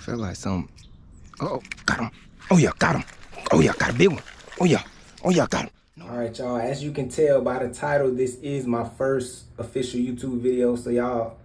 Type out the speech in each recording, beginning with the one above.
Feel like something. Oh, got him. Oh yeah, got him. Oh yeah, got a big one. Oh yeah, got him. All right, y'all, as you can tell by the title, this is my first official YouTube video. So y'all,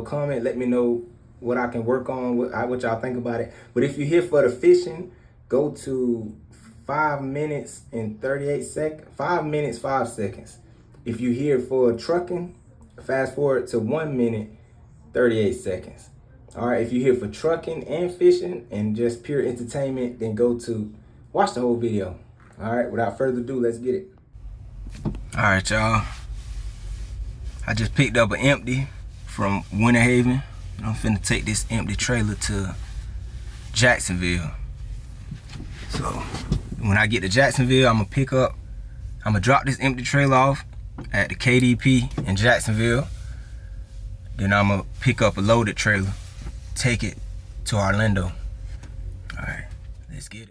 comment, let me know what I can work on, what y'all think about it. But if you're here for the fishing, go to 5 minutes and 38 seconds, 5 minutes, 5 seconds. If you're here for trucking, fast forward to 1 minute, 38 seconds. All right, if you're here for trucking and fishing and just pure entertainment, then go to watch the whole video. All right, without further ado, let's get it. All right, y'all. I just picked up an empty from Winter Haven. I'm finna take this empty trailer to Jacksonville. So when I get to Jacksonville, I'm gonna drop this empty trailer off at the KDP in Jacksonville. Then I'm gonna pick up a loaded trailer, take it to Orlando. All right, let's get it.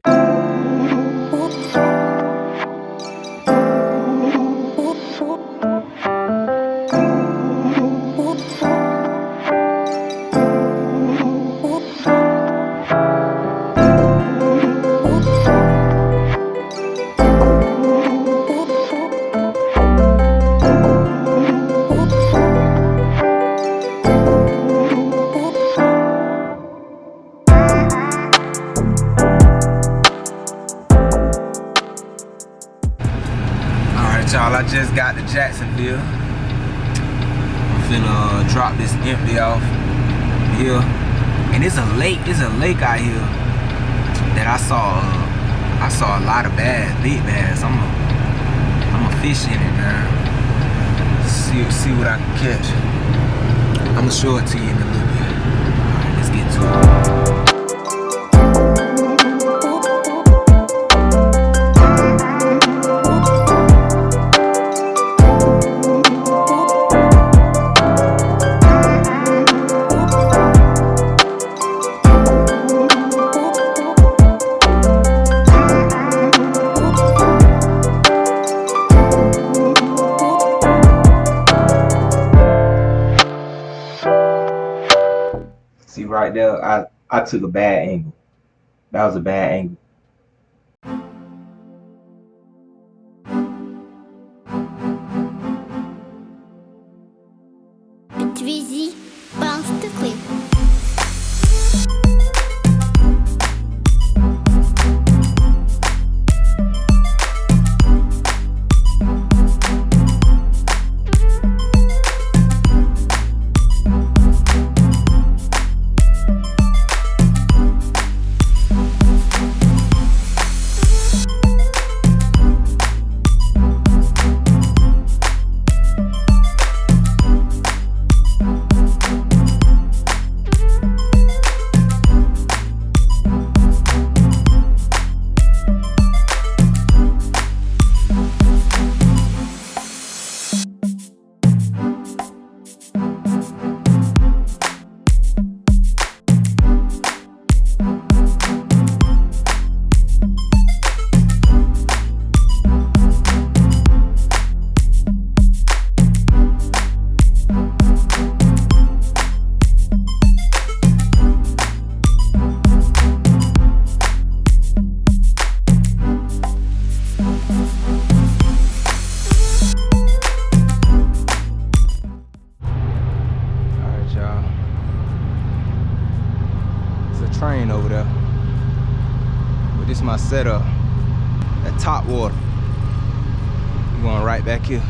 Y'all, I just got to Jacksonville. I'm finna drop this empty off here, and it's a lake out here that I saw a lot of big bass. I'm a fish in it, man. See what I can catch. I'm gonna show it to you in a little bit. All right, let's get to it. See right there, I took a bad angle. That was a bad angle. Отвези панстыклы. Train over there, but this is my setup at top water. I'm going right back here.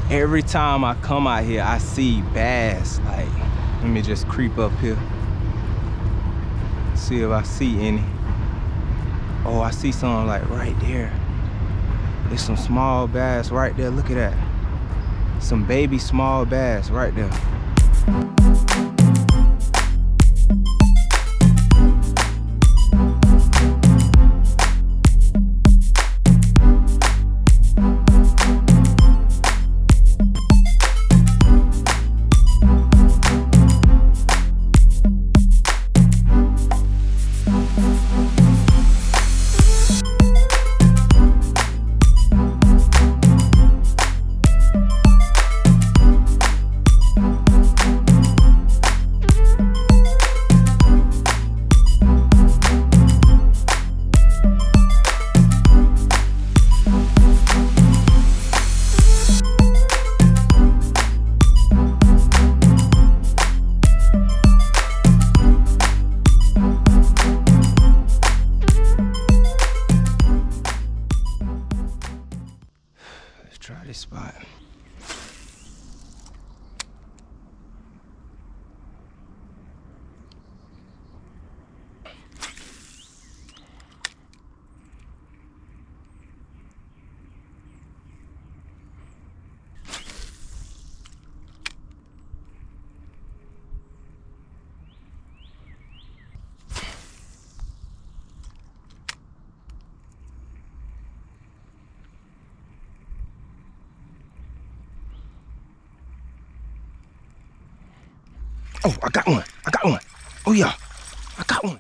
Every time I come out here, I see bass. Like, let me just creep up here, see if I see any. Oh, I see something like right there. There's some small bass right there. Look at that. Some baby small bass right there. Oh, I got one. I got one. Oh, yeah. I got one.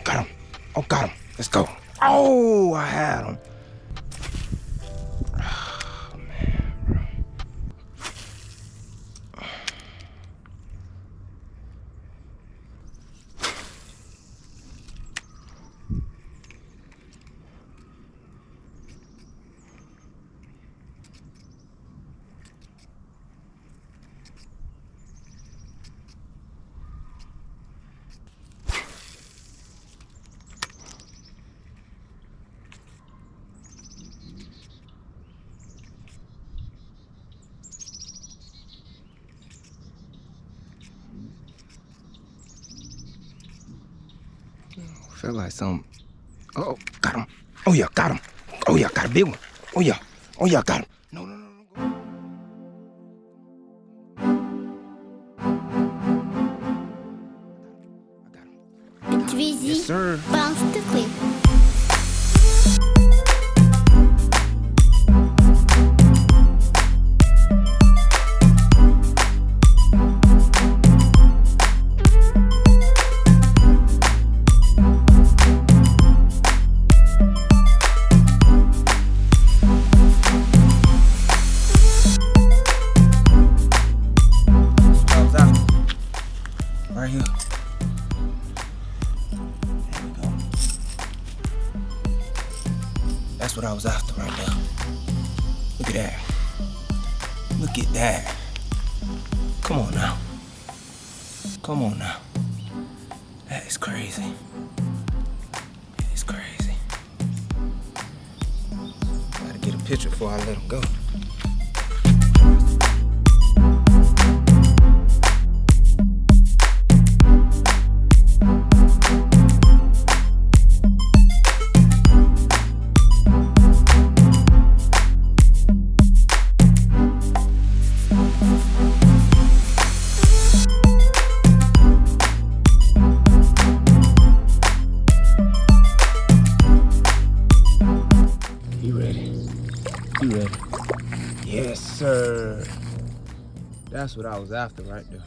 Got him. Oh, got him. Let's go. Oh, I had him. Oh, man, bro. Feel like some. Oh, got him. Oh, yeah, got him. Oh, yeah, got a big one. Oh, yeah. Oh, yeah, got him. No, no, no, no. I got him. Yes, sir. Bounce the clip. Right here. There we go. That's what I was after right there. Look at that. Look at that. Come on now. Come on now. That is crazy. That is crazy. Gotta get a picture before I let him go. You ready? You ready? Yes, sir. That's what I was after right there.